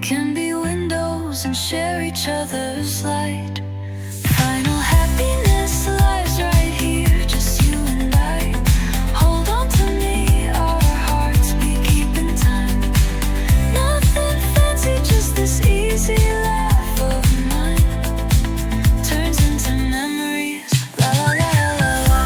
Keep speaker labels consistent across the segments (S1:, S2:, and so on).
S1: can be windows and share each other's light. Final happiness lies right here, just you and I. Hold on to me, our hearts be keeping time. Nothing fancy, just this easy laugh of mine turns into memories. La la la la la.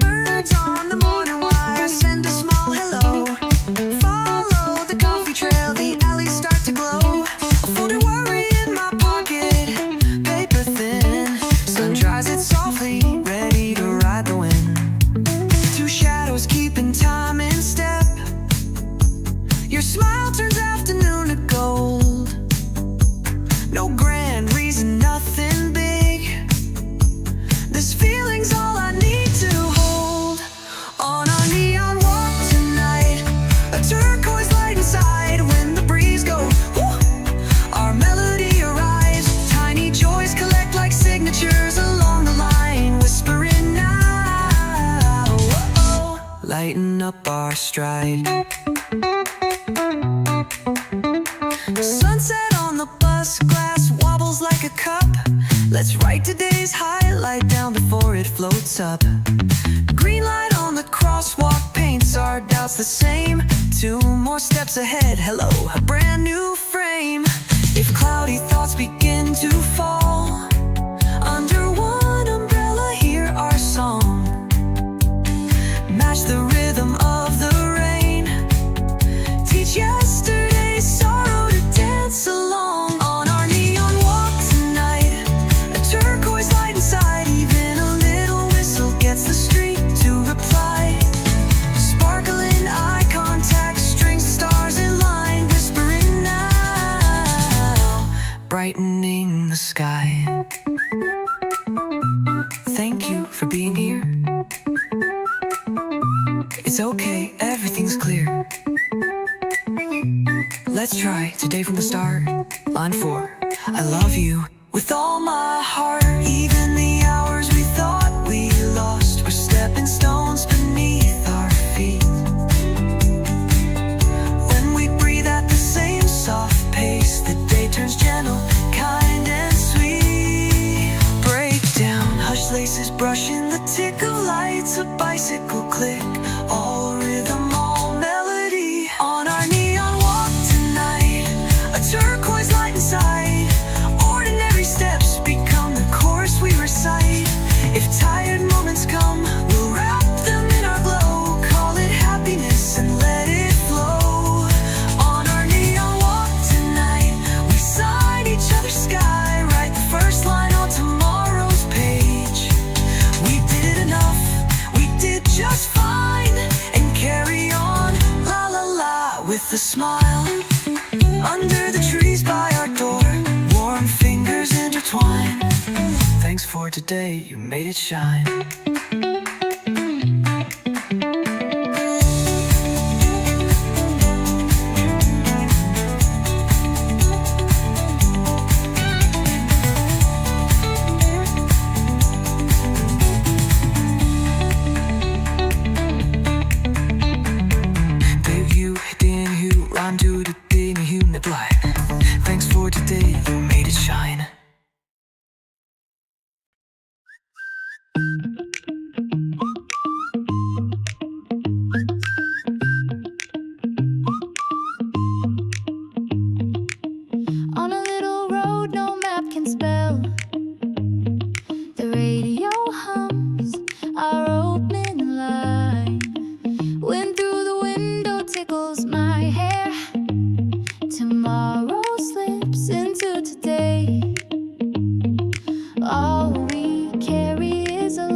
S2: Birds on the morning wire send a small hello. Follow the coffee trail, the alleys start to glow. A folded worry in my pocket, paper thin. Sun dries it softly, ready to ride the wind. Two shadows keeping time in step. Your smile turns afternoon to gold. No grand reason, nothing big. This feeling's all I need to hold. On our neon walk tonight, a turquoise light inside. When the breeze goes, whoo, our melody arrives. Tiny joys collect like signatures along the line, whispering now, oh, lighten up our stride. Sunset on the bus, glass wobbles like a cup. Let's write today's highlight down before it floats up. Green light on the crosswalk paints our doubts the same. Two more steps ahead, hello, a brand new frame. If cloudy thoughts begin to fall, under one umbrella hear our song. Match the rhythm of the rain. Teach yesterday's sorrow to dance along. On our neon walk tonight, a turquoise light inside. Even a little whistle gets the street to reply. Sparkling eye contact, strings, stars in line, whispering now, brightening the sky. Thank you for being here. It's okay, everything's clear. Let's try today from the start. Line 4, I love you with all my heart. Even the hours we thought we lost were stepping stones beneath our feet. When we breathe at the same soft pace, the day turns gentle, kind and sweet. Break down, hush laces brushing the tick of lights. A bicycle click, all rhythm, all melody. On our neon walk tonight, a turquoise light inside. Ordinary steps become the chorus we recite. If tired moments come, we'll wrap them in our glow. Call it happiness and let it flow. On our neon walk tonight, we sign each other's sky. Write the first line on tomorrow's page. We did enough, we did just fine. And carry on, la la la, with a smile. Under the trees by our door, warm fingers intertwine. Thanks for today, you made it shine. Babe, you, din, you, ran to the din, you, neply. Thanks for today, you made it shine.
S1: On a little road no map can spell, the radio hums our opening line. Wind through the window tickles my hair. Tomorrow slips into today. All we carry is a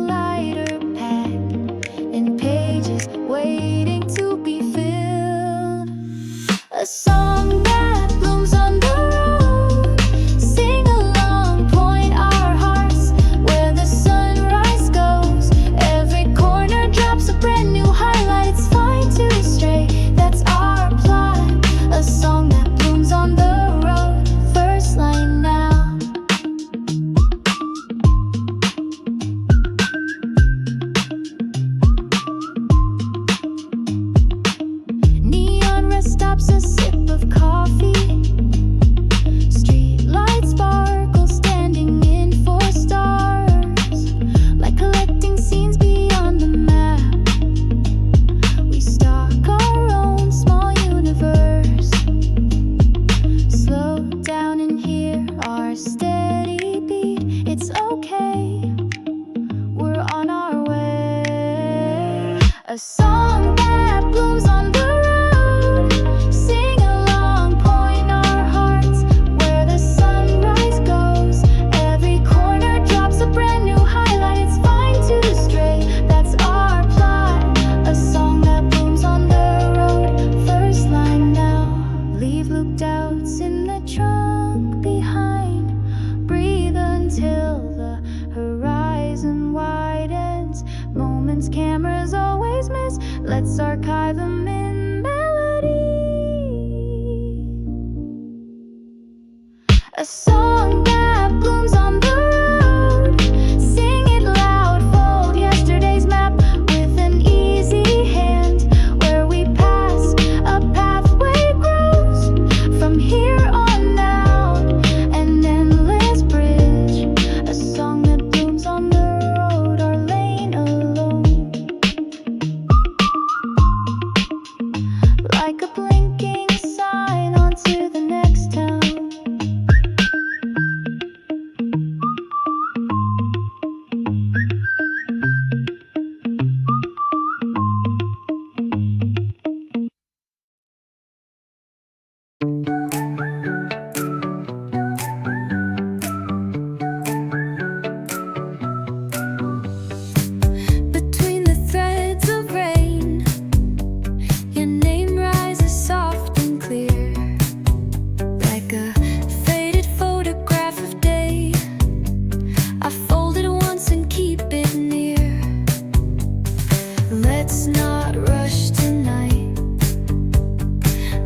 S1: A song that blooms on the road. Sing along, point our hearts where the sunrise goes. Every corner drops a brand new highlight. It's fine to stray, that's our plot. A song that blooms on the road. First line now. Leave loop doubts in the trunk behind. Breathe until the horizon widens. Moments cameras always miss. Let's archive them in melody. A song that blooms on the road. Sing it loud, fold yesterday's map with an easy hand. Where we pass, a pathway grows from here on out. An endless bridge. A song that blooms on the road, our lane alone. Like a blinking sign onto the next town. Between the threads of rain, your name rises soft and clear, like a faded photograph of day. I fold it once and keep it near. Let's not rush tonight.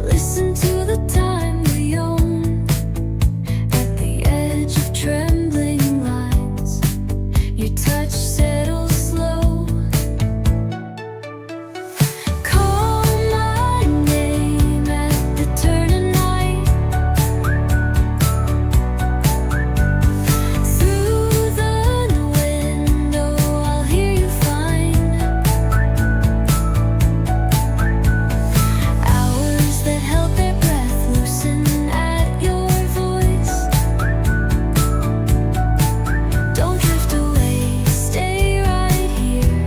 S1: Listen to the time we own. At the edge of trembling lines, your touch settles slow. Call my name at the turn of night. Through the window, I'll hear you fine. Hours that held their breath loosen at your voice. Don't drift away, stay right here.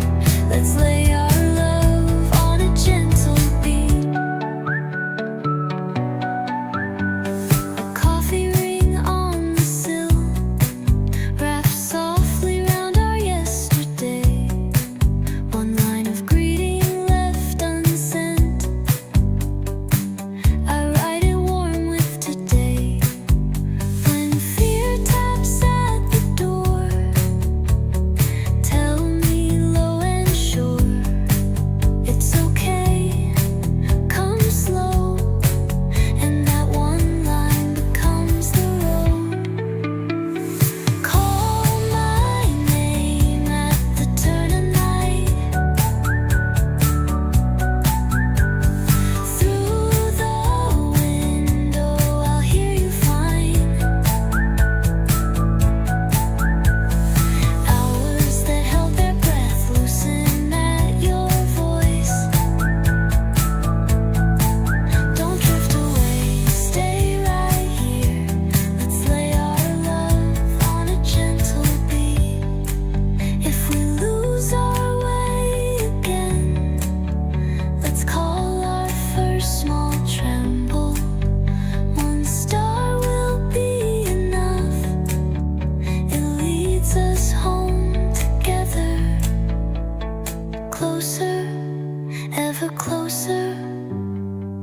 S1: Let's lay our love on a gentle beat. A coffee ring on the sill wraps softly round our yesterday. One line of greeting left unsent. I write it warm with today. When fear taps at the door, tell me low and sure it's okay. Come slow, and that one line becomes the road. Call my name at the turn of night. Through the window, I'll hear you fine. Hours that held their breath loosen at your voice. Don't drift away, stay right here. Let's lay our love on a gentle beat. If we lose our way again, let's call our first small tremble. One star will be enough. It leads us home together. Closer, ever closer.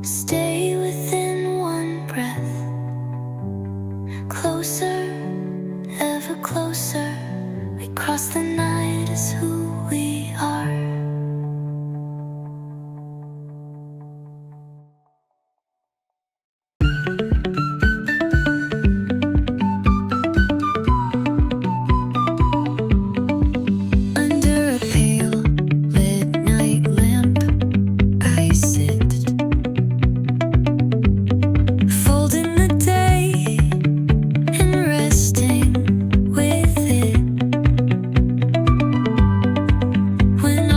S1: Stay within one breath. Closer, ever closer. We cross the night as who we are. Under a pale midnight lamp, I sit, folding the day and resting with it. When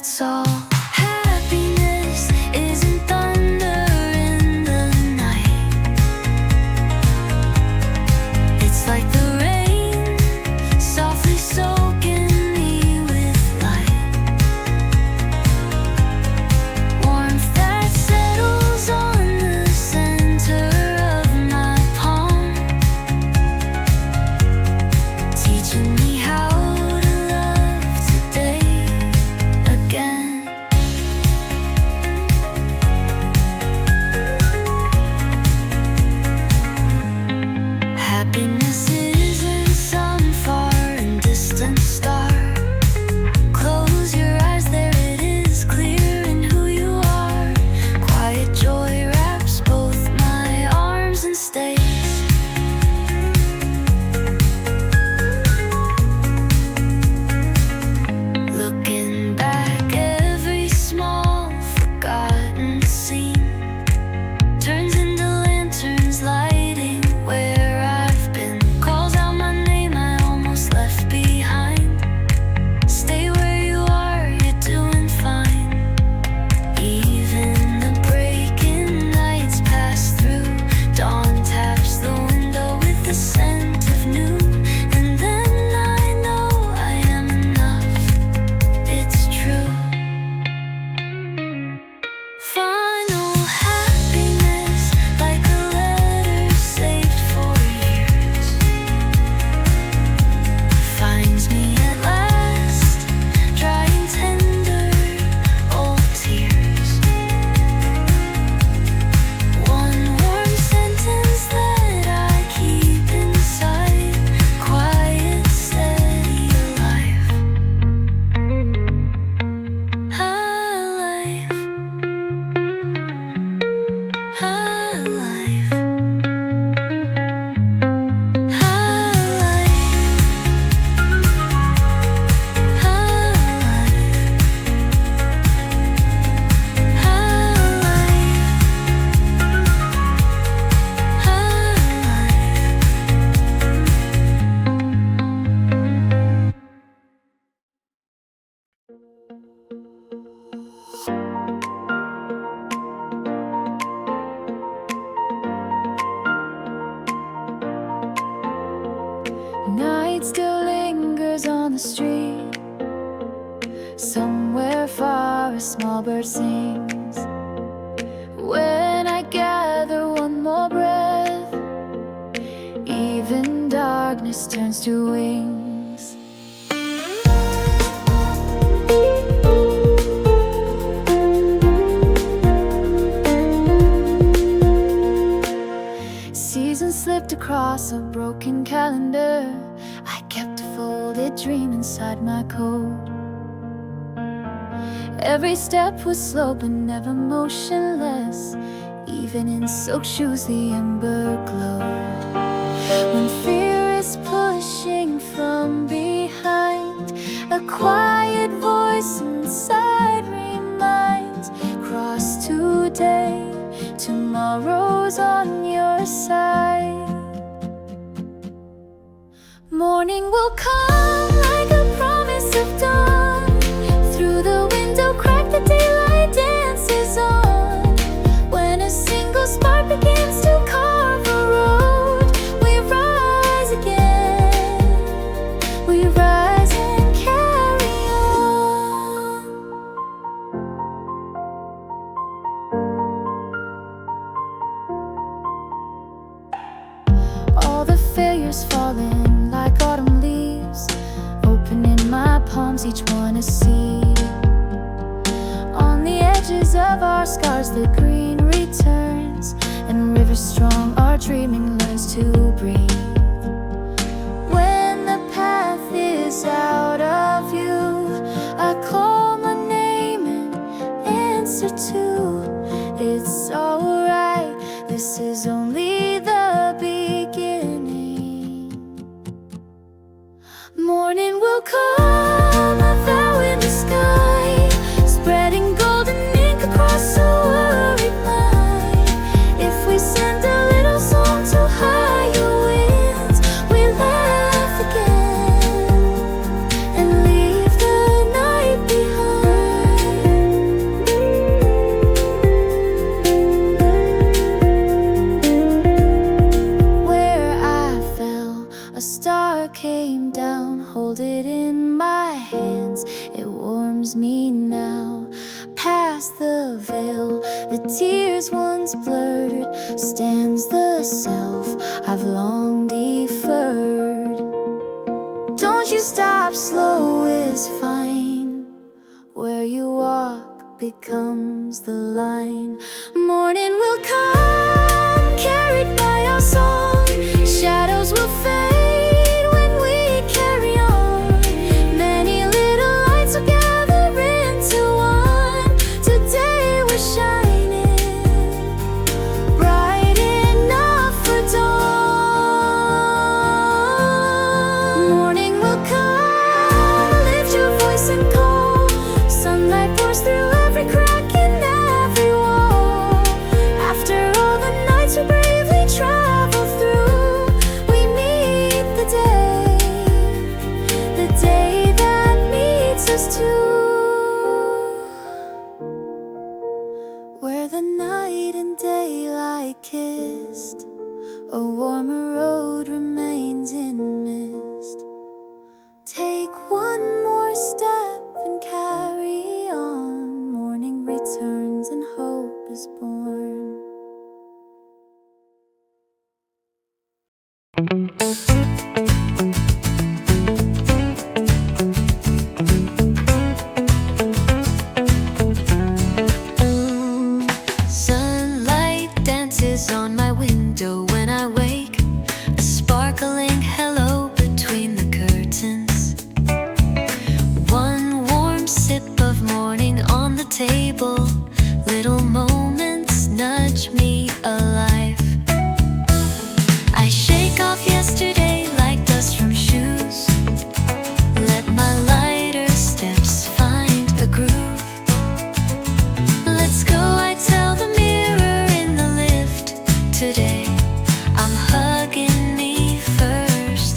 S1: that's all. Happiness isn't thunder in the night. It's like the rain softly soaking me with light. Warmth that settles on the center of my palm, teaching me how to love today again. Happiness isn't some far and distant star. Close your eyes, there it is, clear in who you are. Quiet joy wraps both my arms and stays. Looking back, every small forgotten scene turns into lanterns lighting where I've been. Calls out my name I almost left behind. Stay where you are, you're doing fine. Even the breaking nights pass through. Dawn taps the window with the scent of new. And then I know I am enough. It's true. Final happiness, like a letter saved for years, finds me at last, drying tender old tears. One warm sentence that I keep inside, quiet, steady, alive. Alive. Alive. Night still lingers on the street. Somewhere far a small bird sings. When I gather one more breath, even darkness turns to wings. Seasons slipped across a broken calendar. I kept a folded dream inside my coat. Every step was slow but never motionless. Even in silk shoes the ember glowed. When fear is pushing from behind, a quiet voice inside reminds, cross today, tomorrow's on your side. Morning will come like a promise of dawn. Through the window crack the daylight dances on. When a single spark begins to carve a road, we rise again. We rise and carry on. All the failures falling like autumn leaves, open in my palms, each one a seed. On the edges of our scars the green returns, and rivers strong our dreaming learns to breathe. When the path is out of view, I call my name and answer to. It's alright, this is only the beginning. Morning will come, a vow in the sky, spreading golden ink across a worried mind. If we send a little song to higher winds, me now. Past the veil, the tears once blurred, stands the self I've long deferred. Don't you stop, slow is fine. Where you walk becomes the line. Morning will come, carried by our song. Shadows will fade when we carry on. Many little lights will gather into one. Today we're shining, bright enough for dawn. Morning will come, lift your voice and call. Sunlight pours through every crack in every wall. After all the nights we bravely travel through, we meet the day that meets us two. Where the night and daylight kissed, a warmer road remains in mist. Take one more step and carry on. Morning returns and hope is born. Sunlight dances on my window when I wake, a sparkling hello between the curtains. One warm sip of morning on the table, little moments nudge me alive. I shake off yesterday like dust from shoes, let my lighter steps find a groove. Let's go, I tell the mirror in the lift. Today I'm hugging me first.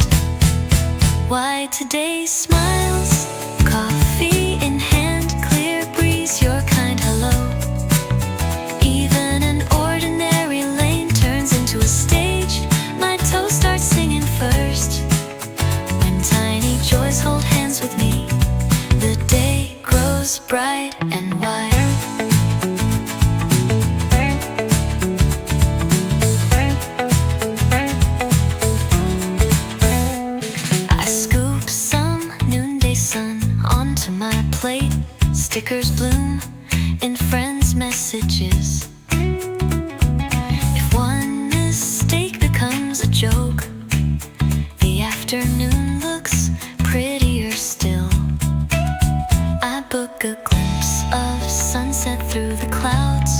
S1: Why today smiles, coffee in hand, clear breeze, your kind hello. Even an ordinary lane turns into a stage. My toes start singing first. When tiny joys hold hands with me, the day grows bright and wide. I scoop some noonday sun onto my plate. Stickers bloom in friends' messages. If one mistake becomes a joke, the afternoon looks prettier still. I book a glimpse of sunset through the clouds.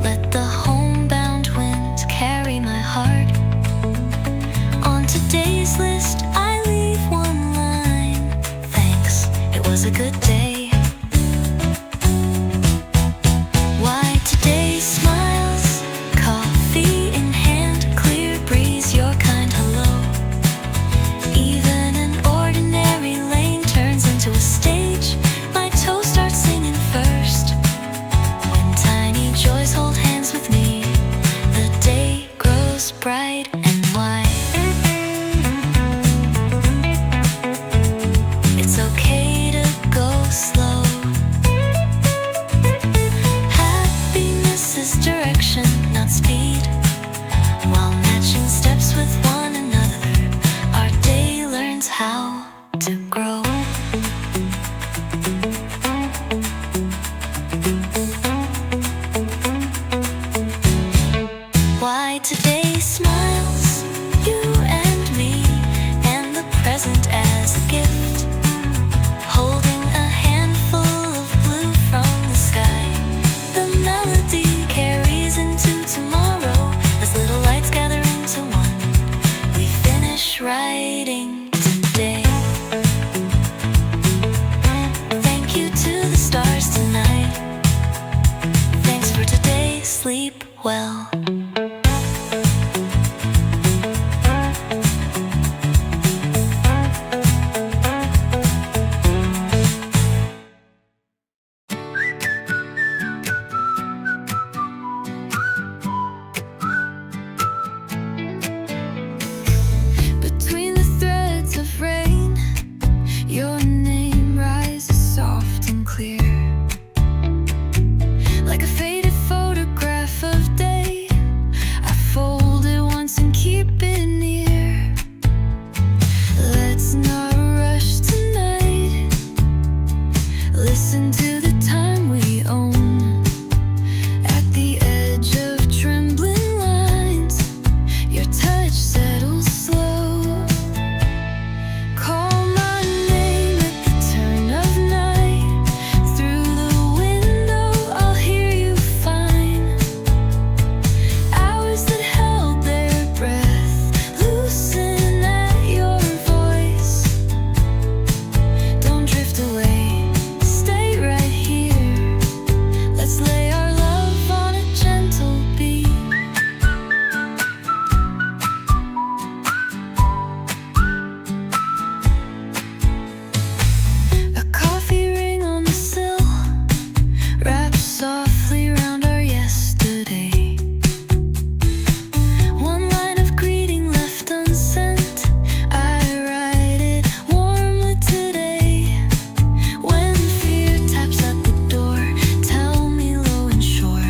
S1: Let the homebound wind carry my heart. On today's list, I leave one line. Thanks, it was a good day. Why today smiles, coffee in hand, clear breeze, your kind hello. Even an ordinary lane turns into a stage. My toes start singing first. When tiny joys hold hands with me, the day grows bright and wide. It's okay to go slow. Happiness is direction, not speed. While matching steps with one another, our day learns how to grow. Why today smiles, you and me, and the present as a gift. Holding a handful of blue from the sky, the melody carries into tomorrow. As little lights gather into one, we finish writing today. Thank you to the stars tonight. Thanks for today, sleep well. Between the threads of rain, your name rises soft clear. Like a faded photograph of day, I fold it once and keep it near. Let's not rush tonight. Listen to the time we own. At the edge of trembling lines, your touch settles slow. Call my name at the turn of night. Through the window I'll hear you fine. Hours that held their breath loosen at your voice. Don't drift away, stay right here. Let's lay our love on a gentle beat. A coffee ring on the sill wraps softly round our yesterday. One line of greeting left unsent, I write it warmly today. When fear taps at the door, tell me low and sure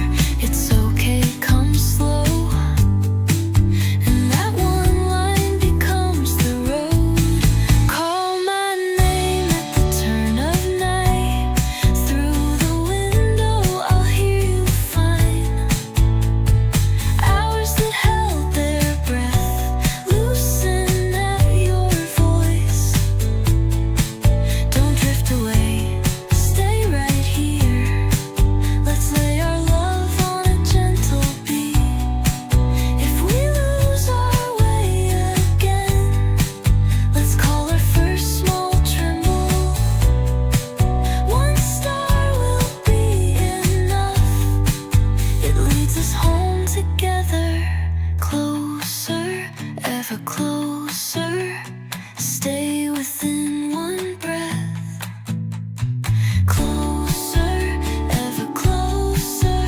S1: it's okay, come slow. And that one line becomes the road. Call my name at the turn of night. Through the window I'll hear you fine. Hours that held their breath loosen at your voice. Don't drift away, stay right here. Let's lay our love on a gentle beat. If we lose our way again, let's call our first small tremble. One star will be enough. It leads us home together, closer, ever closer. Stay within one breath. Closer, ever closer.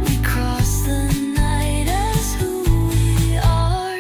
S1: We cross the night as who we are.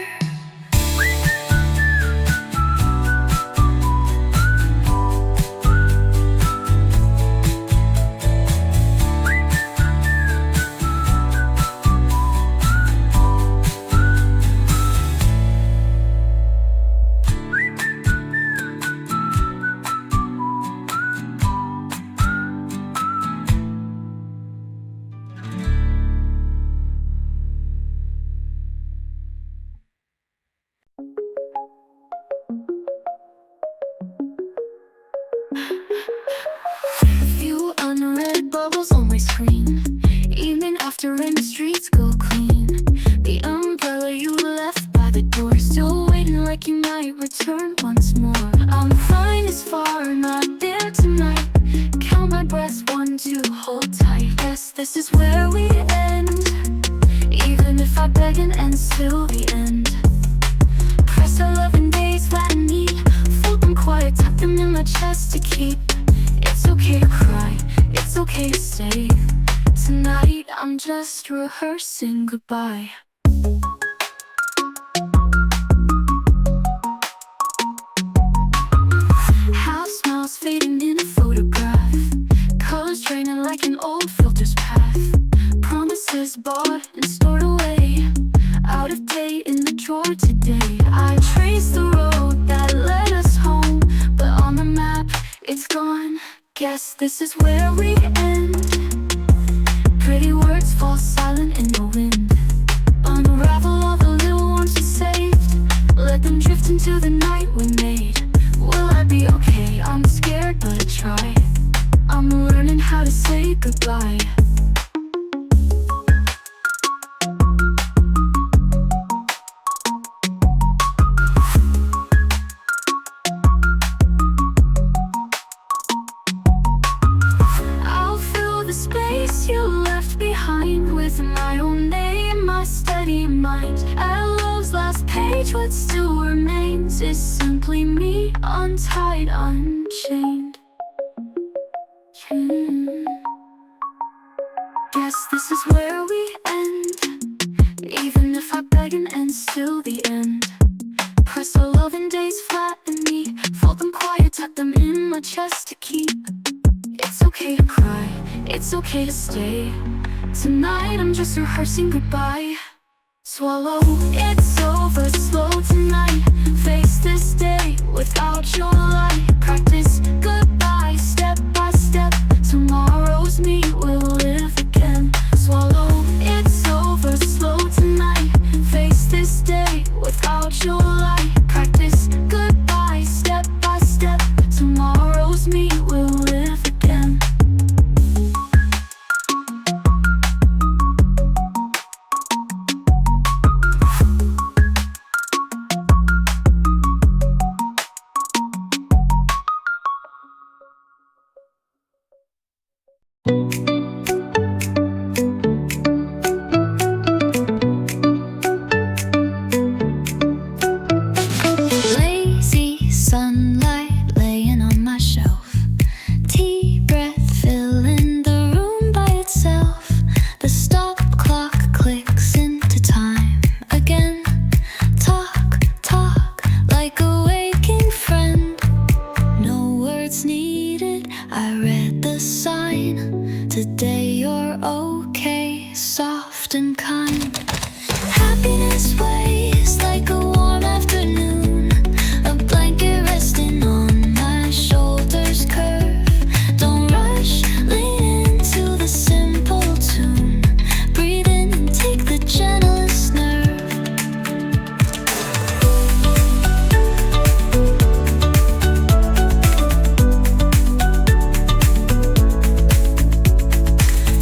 S1: A few unread bubbles on my screen. Evening after and the streets go clean. The umbrella you left by the door, still waiting like you might return once more. I'm flying this far, not there tonight. Count my breaths, 1, 2, hold tight. Yes, this is where we end. Even if I beg and end till the end. Press 11 days, flatten me. Fold them quiet, tuck them in my chest to keep. It's okay to cry, it's okay to stay. Tonight I'm just rehearsing goodbye. Half smiles fading in a photograph. Colors draining like an old filter's path. Promises bought and stored away. Out of date in the drawer today. I traced the road that led us home, but on the map it's gone. Guess this is where we end. Pretty words fall silent in the wind. Unravel all the little ones you saved. Let them drift into the night we made. Will I be okay? I'm scared but I try. I'm learning how to say goodbye. I'll fill the space you left behind with my own name, my steady mind. At love's last page, what still remains is simply me, untied, unchained. Guess this is where we end. Even if I beg and end till the end. Press 11 days flat in me. Fold them quiet, tuck them in my chest to keep. It's okay okay to cry, it's okay to stay. Tonight I'm just rehearsing goodbye. Swallow, it's over, slow tonight. Face this day without your light. Practice goodbye, step by step. Tomorrow's me will live again. Swallow, it's over, slow tonight. Face this day without your light. Practice goodbye, step by step. Tomorrow's me will live again. Lazy sunlight laying on my shelf. Tea breath filling the room by itself. The stop clock clicks into time again. Talk, talk like a waking friend. No words needed, I read the sign. Today you're okay, soft and kind. Happiness waves like a warm afternoon. A blanket resting on my shoulders curve. Don't rush, lean into the simple tune. Breathe in and take the gentlest nerve.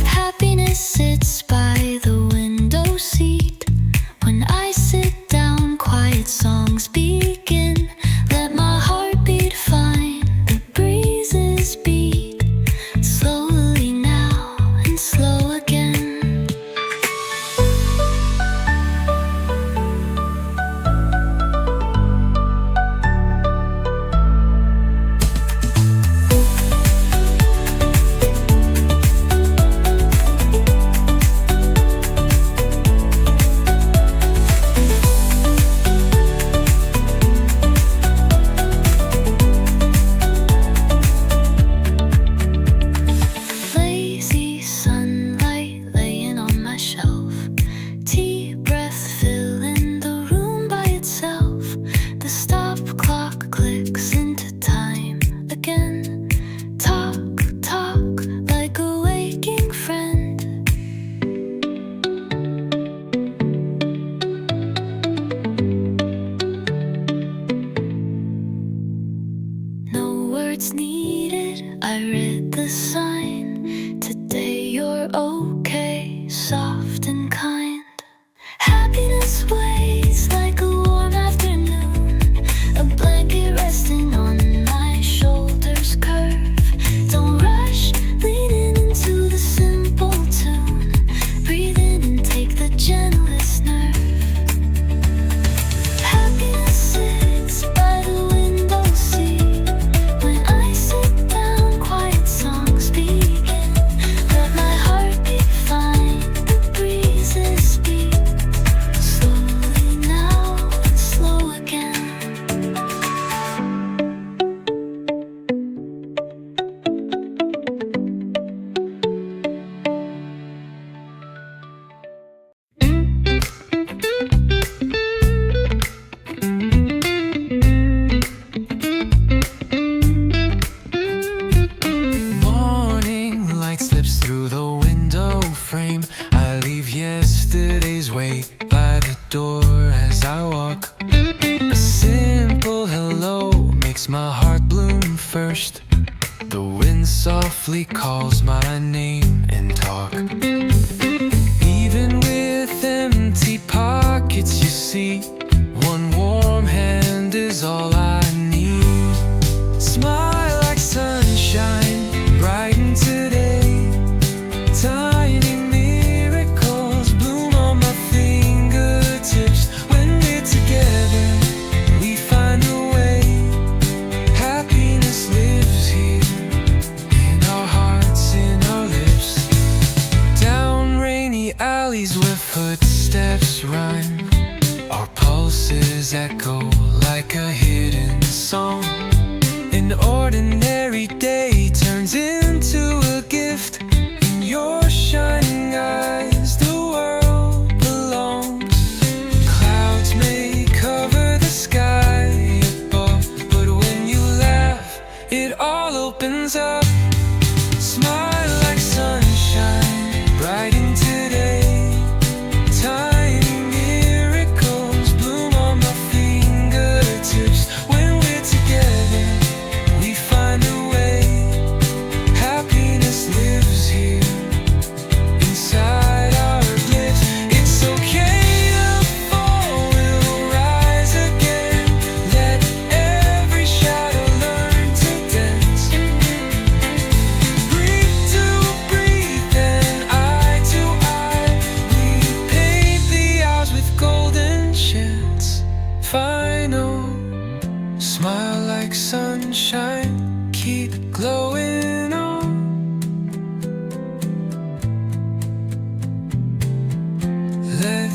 S1: Happiness sits by the window seat. When I sit down, quiet songs begin. Let my heartbeat find the breezes beat. Slowly now and slow again. Lazy sunlight laying on my shelf. Tea breath filling the room by itself. The stop clock clicks into time again. Talk, talk like a waking friend. No words needed, I read the sign. Today you're okay, soft and kind. Happiness waves like a warm afternoon. A blanket resting on my shoulders curve. Don't rush, lean in into the simple tune. Breathe in and take the gentlest nerve. Happiness sits by the window seat. When I sit down, quiet songs begin. Let my heartbeat find the breezes beat. Slowly now and slow again.
S2: Morning light slips through the window frame. I leave yesterday's weight by the door as I walk. A simple hello makes my heart bloom first. The wind softly calls my name and talk. Even with empty pockets, you see, one warm hand is all I need. Smile like sunshine, brighten today. Tiny miracles bloom on my fingertips. When we're together, we find a way. Happiness lives here in our hearts, in our lips. Down rainy alleys where footsteps rhyme. Our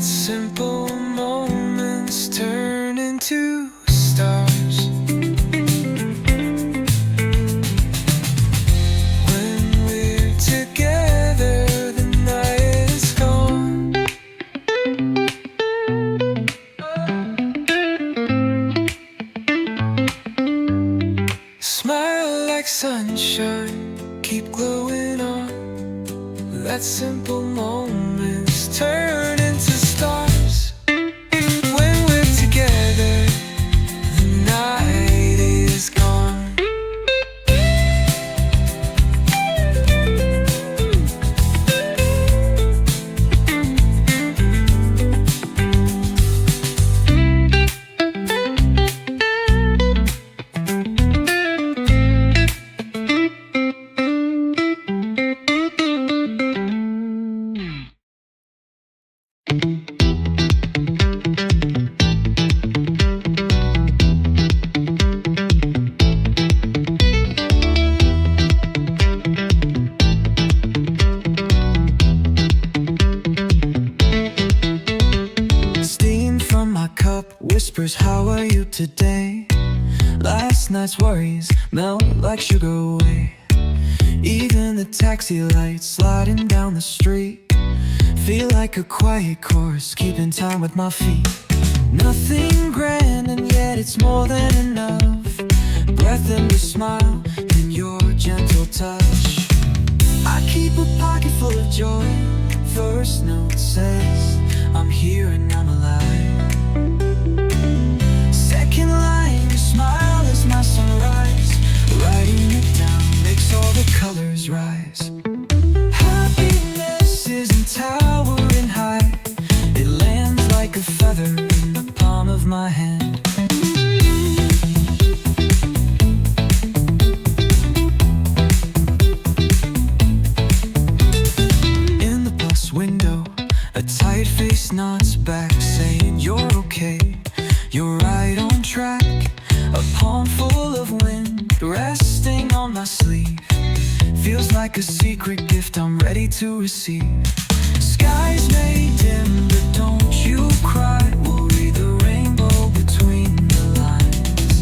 S2: simple moments turn into stars. When we're together, the night is gone. Smile like sunshine, keep glowing on. Let simple moments turn into stars. When we're together, the night is gone. Steam from my cup whispers, how are you today? Last night's worries melt like sugar away. Even the taxi lights sliding down the street feel like a quiet chorus, keeping time with my feet. Nothing grand and yet it's more than enough. Breath in your smile and your gentle touch. I keep a pocket full of joy. First note says I'm here and I'm alive. Second line, your smile is my sunrise. Writing it down makes all the colors rise. Happiness isn't towering high. It lands like a feather in the palm of my hand. In the bus window, a tight face nods back, saying you're okay, you're right on track. A palm full of wind resting on my sleeve feels like a secret gift I'm ready to receive. Skies may dim, but don't you cry. We'll read the rainbow between the lines.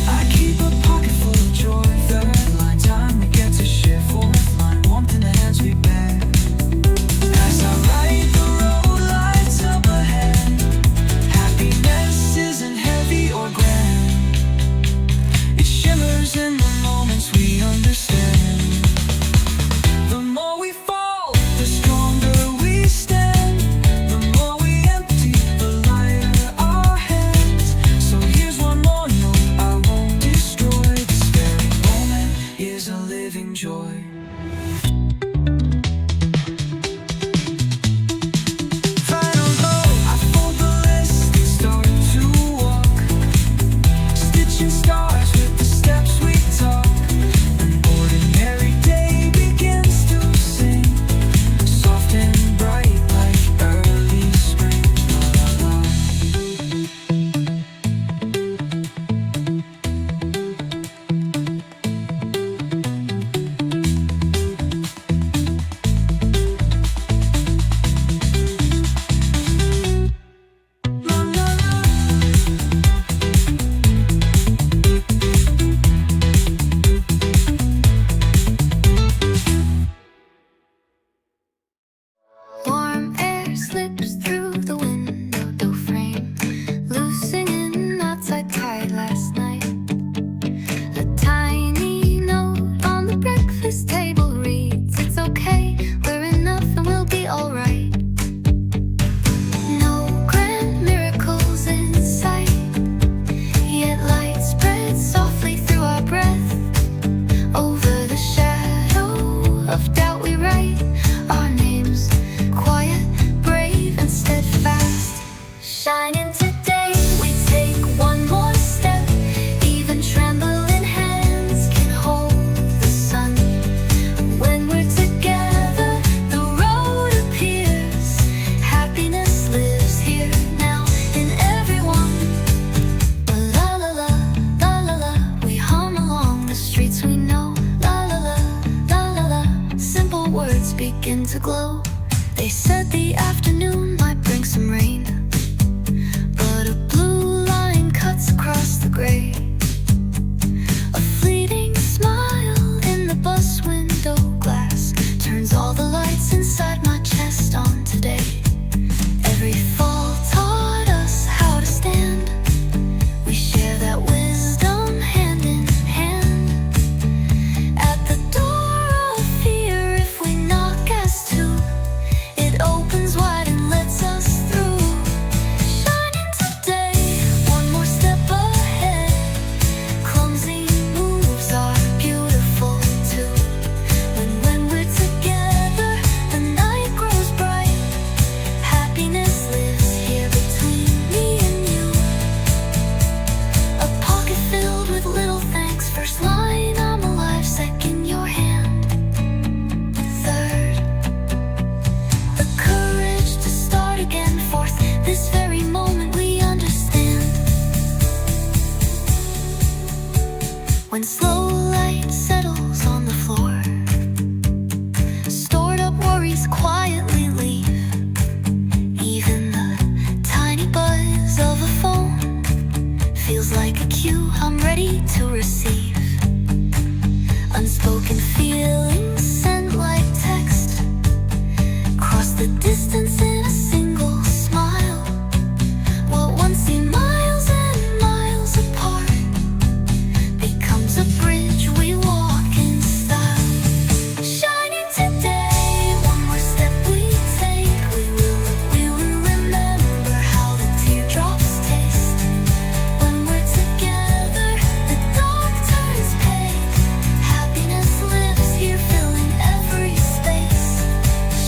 S2: I keep a pocket full of joy. Third line, time to get to share. Fourth line, warmth in the hands we bear. As I write, the road lights up ahead. Happiness isn't heavy or grand. It shimmers in the moments we understand. The more we fall, the stronger we stand. The more we empty, the lighter our hands. So here's one more note I won't destroy. This very moment is a living joy. Final note, I fold the list and start to walk, stitching stars with the steps we talk. An ordinary day begins to sing, soft and bright like early spring. La la la. La la la.
S1: Warm air slips through the window frame, loosening in knots I tied last night. A tiny note on the breakfast table reads, it's okay, we're enough and we'll be alright. No grand miracles in sight, yet light spreads softly through our breath. Over the shadow of doubt we write our names, quiet, brave and steadfast. Shining today, we take one more step. Even trembling hands can hold the sun. When we're together, the road appears. Happiness lives here now in everyone. La la la, la la la. We hum along the streets we know. La la la, la la la. Simple words begin to glow. They said the afternoon might bring some rain, but a blue line cuts across the gray. A fleeting smile in the bus window glass turns all the lights inside my chest on today. Every fall taught us how to stand. We share that wisdom hand in hand. At the door of fear, if we knock as two, it opens wide and lets us through. Shining today, one more step ahead. Clumsy moves are beautiful too. When we're together, the night grows bright. Happiness lives here between me and you. A pocket filled with little thanks. First line, I'm alive. Second, your hand. Third, the courage to start again. Fourth, this very moment we understand. When slow light settles on the floor, stored up worries quietly leave. Even the tiny buzz of a phone feels like a cue I'm ready to receive. Unspoken feelings sent like text cross the distance in a single smile. What once seemed miles and miles apart becomes a bridge we walk in style. Shining today, one more step we take. We will remember how the teardrops taste. When we're together, the dark turns pale. Happiness lives here, filling every space.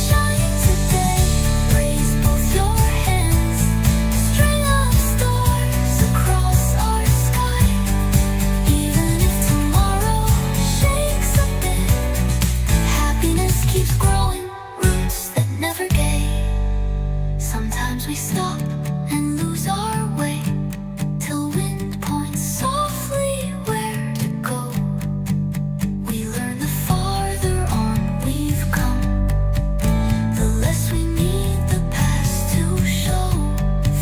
S1: Shining today, raise both your hands. String of stars across our sky. Even if tomorrow shakes a bit, happiness keeps growing, roots that never gave. Sometimes we stop and lose our way, till wind points softly where to go. We learn the farther on we've come, the less we need the past to show.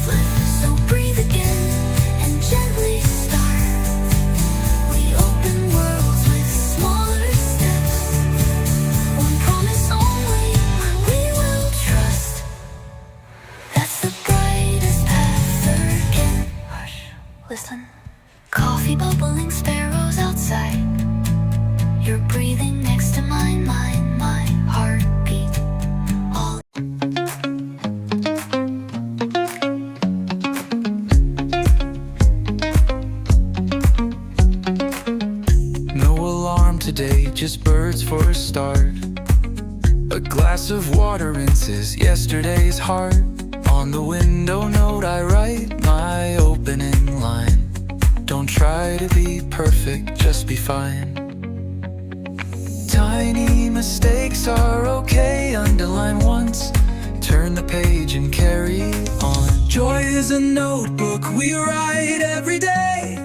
S1: Flip, so breathe again and gently start. We open worlds with smaller steps. One promise only, we will trust. That's the brightest path again. Hush, listen. Coffee bubbling, sparrows outside. You're breathing next to mine, my heartbeat. All
S3: No alarm today, just birds for a start. A glass of water rinses yesterday's heart. On the window note I write my opening line. Don't try to be perfect, just be fine. Tiny mistakes are okay, underline once. Turn the page and carry on. Joy is a notebook we write every day.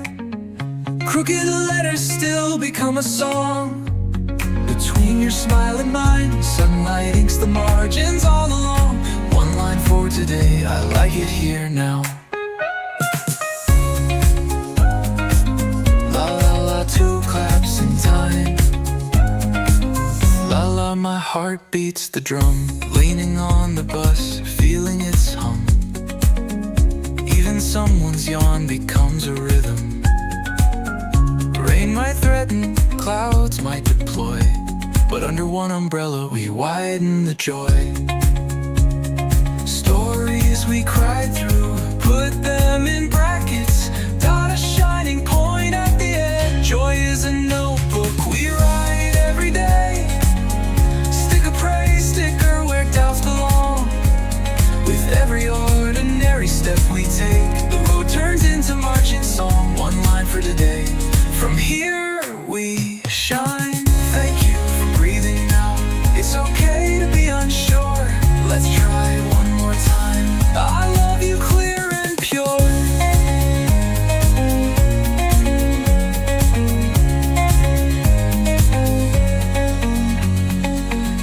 S3: Crooked letters still become a song. Between your smile and mine, sunlight inks the margins all along. One line for today, I like it here now. La la la, two claps in time. La la, my heart beats the drum. Leaning on the bus, feeling its hum. Even someone's yawn becomes a rhythm. Rain might threaten, clouds might deploy, but under one umbrella we widen the joy. Stories we cried through, put them in brackets. Dot a shining point at the edge. Joy is a notebook we write every day. Stick a praise sticker where doubts belong. With every ordinary step we take, the road turns into marching song. One line for today, from here we shine. Thank you for breathing now. It's okay to be unsure. Let's try one more time. I love you clear and pure.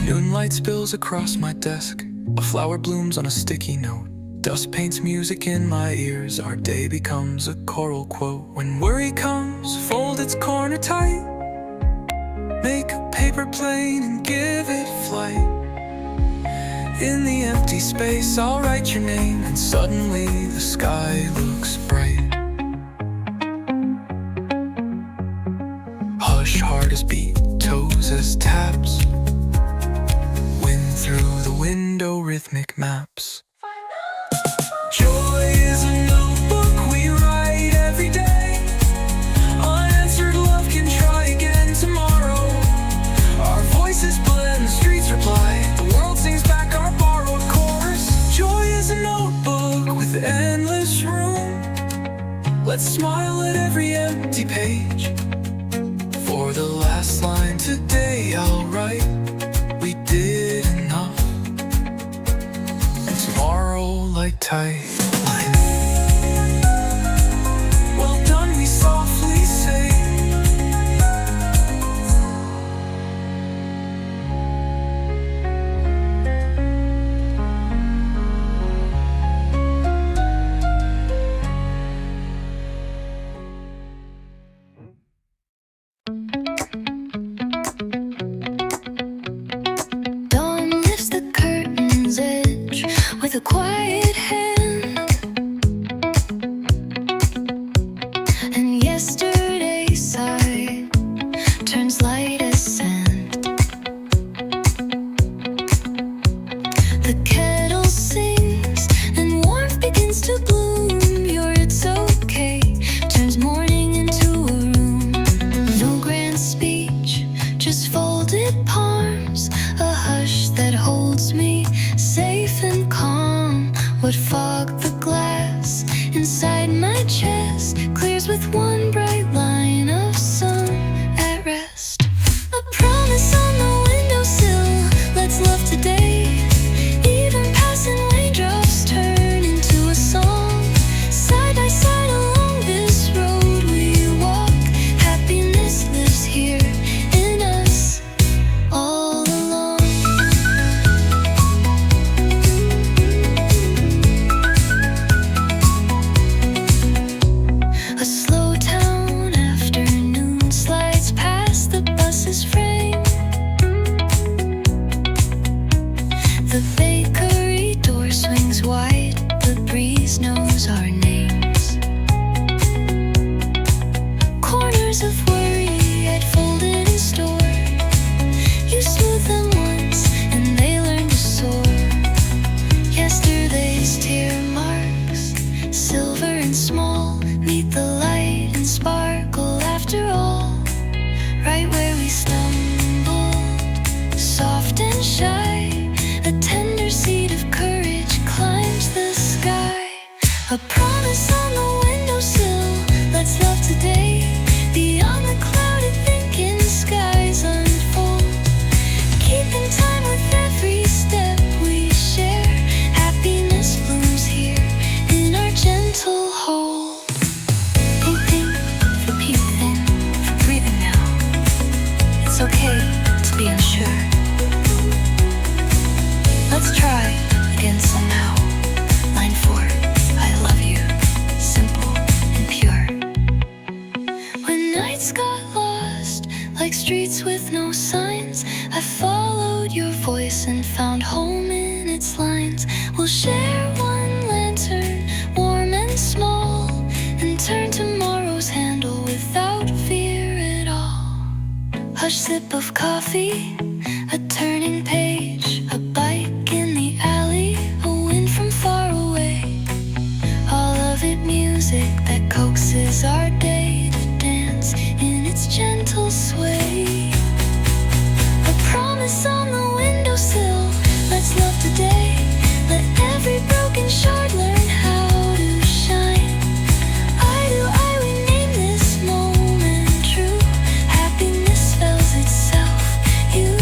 S3: Moonlight spills across my desk. A flower blooms on a sticky note. Dust paints music in my ears. Our day becomes a choral quote. When worry comes, fold its corner tight. Make a paper plane and give it flight. In the empty space I'll write your name, and suddenly the sky looks bright. Hush, heart as beat, toes as taps. Wind through the window, rhythmic maps. Joy is a notebook we write every day. Unanswered love can try again tomorrow. Our voices blend, the streets reply. The world sings back our borrowed chorus. Joy is a notebook with endless room. Let's smile at every empty page. For the last line today I'll write, we did enough. And tomorrow like tide. Well done, we softly say.
S1: Dawn lifts the curtain's edge with a quiet hand, and yesterday's side turns light as sand. The kettle sings and warmth begins to bloom. Your it's okay turns morning into a room. No grand speech, just folded palms, a hush that holds me safe and calm. What fogged the glass inside my chest clears with one bright line of sun at rest. A promise on the windowsill, let's love today. Even passing raindrops turn into a song. Side by side along this road we walk. Happiness lives here in us all along. A slow town afternoon slides past the bus's frame. The bakery door swings wide, the breeze knows our names. Corners of worry I'd folded and stored. You smooth them once and they learn to soar. Yesterday's tear marks, silver and small, meet the light and sparkle after all. Right where we stumbled, soft and shy, a tender seed of courage climbs the sky. A promise on the windowsill, let's love today. Beyond the clouded thinking skies unfold, keeping time with every step we share. Happiness blooms here in our gentle hold. Pink thing for pink thing for breathing now. It's okay to be unsure. Let's try again somehow. Line 4, I love you, simple and pure. When nights got lost, like streets with no signs, I followed your voice and found home in its lines. We'll share one lantern, warm and small, and turn tomorrow's handle without fear at all. Hush sip of coffee, a turning page, a bike in the alley, a wind from far away. All of it music that coaxes our day to dance in its gentle sway. A promise on the windowsill, let's love today. Let every broken shard learn how to shine. Eye to eye we name this moment true. Happiness spells itself, you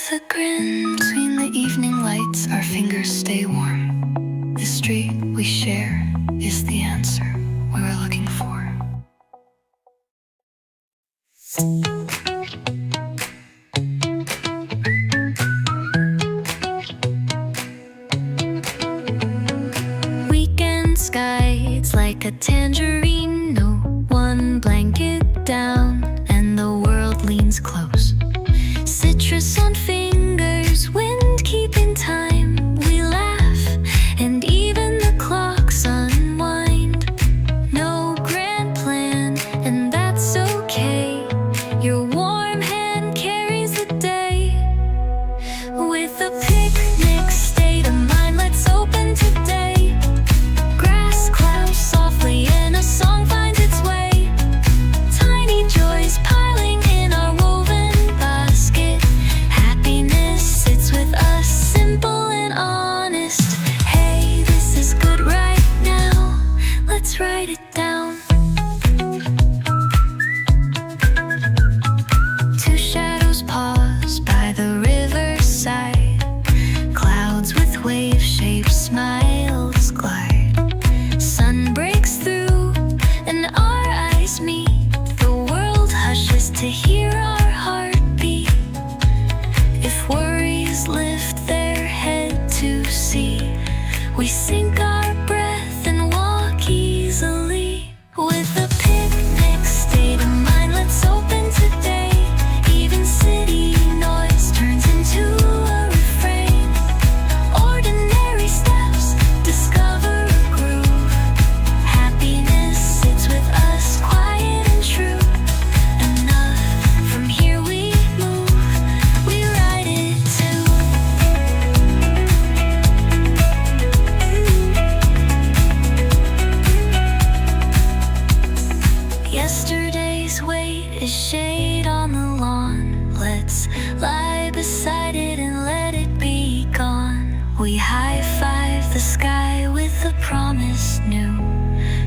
S1: with a grin. Between the evening lights, our fingers stay warm. The street we share is the answer we were looking for. Weekend sky, it's like a tangerine. No one blanket down, and the world leans close. Citrus on fingers, wind keeping time. We laugh, and even the clocks unwind. No grand plan, and that's okay. Your warm hand carries the day. With a picnic state of mind, let's open today. Grass clouds softly and a song finds its way. Tiny joys piling in our woven basket. Happiness sits with us, simple and honest. Hey, this is good right now. Let's write it down. Two shadows pause by the riverside. Clouds with wave-shaped smiles glide. Sun breaks through and our eyes meet. The world hushes to hear our heartbeat. If worries lift their head to see, we sink our breath and walk easily. With a picnic state of mind, let's open today. Even city noise turns into a refrain. Ordinary steps discover a groove. Happiness sits with us, quiet and true. Enough, from here we move, we ride it too. Yesterday's weight is shade on the lawn. Let's lie beside it and let it be gone. We high-five the sky with a promise new.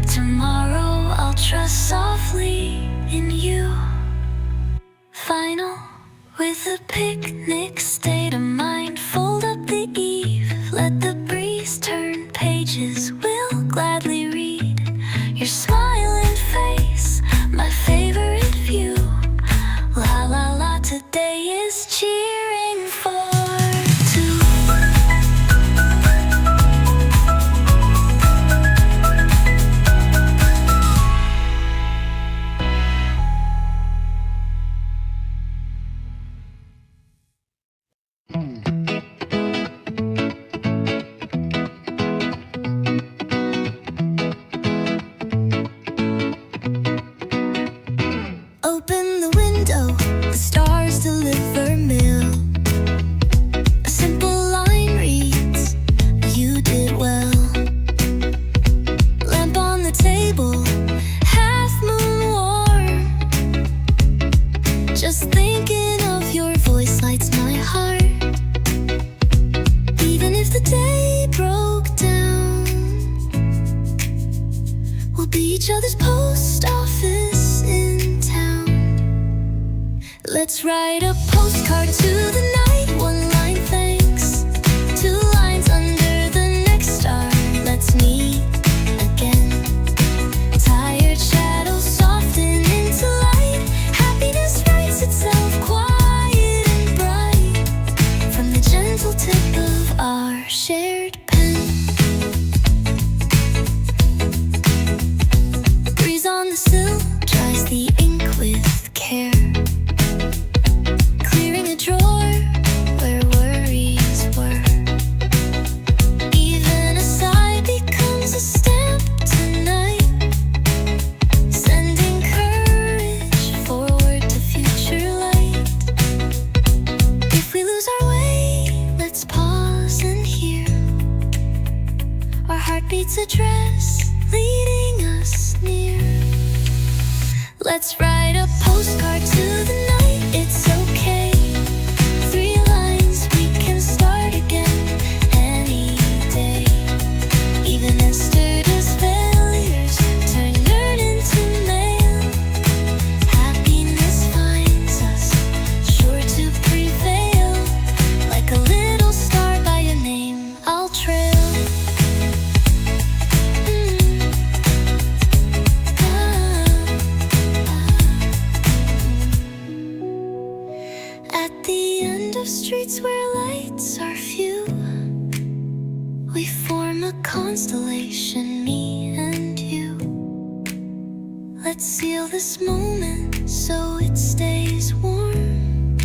S1: Tomorrow I'll trust softly in you. Final, with a picnic state of mind. Fold up the eve, let the breeze turn pages. We'll gladly read your smiling face, my favorite view. La la la, today is cheering for two. Open the window, the stars deliver mail. A simple line reads, you did well. Lamp on the table, half moon warm. Just thinking of your voice lights my heart. Even if the day broke down, we'll be each other's post office in town. Let's write a postcard to the night. One line thanks, two lines under the next star. Let's meet again. Tired shadows soften into light. Happiness writes itself quiet and bright. From the gentle tip of our shared pen. Breeze on the sill dries the ink with care. Clearing a drawer where worries were. Even a sigh becomes a stamp tonight. Sending courage forward to future light. If we lose our way, let's pause and hear our heartbeats address, leading us near. Let's write a postcard to the night. It's okay. 3 lines, we can start again any day. Even yesterday's failures turn learn into mail. Happiness finds us, sure to prevail. of streets where lights are few. We form a constellation, me and you. Let's seal this moment so it stays warm.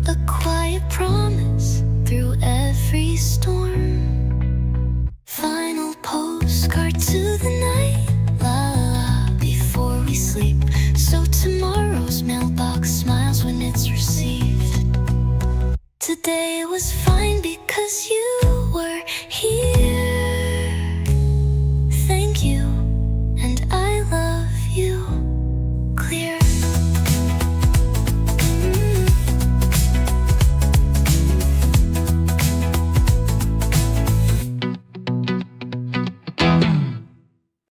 S1: A quiet promise through every storm. Final postcard to the night, la la la, before we sleep. So tomorrow's mailbox smiles when it's received. Today was fun.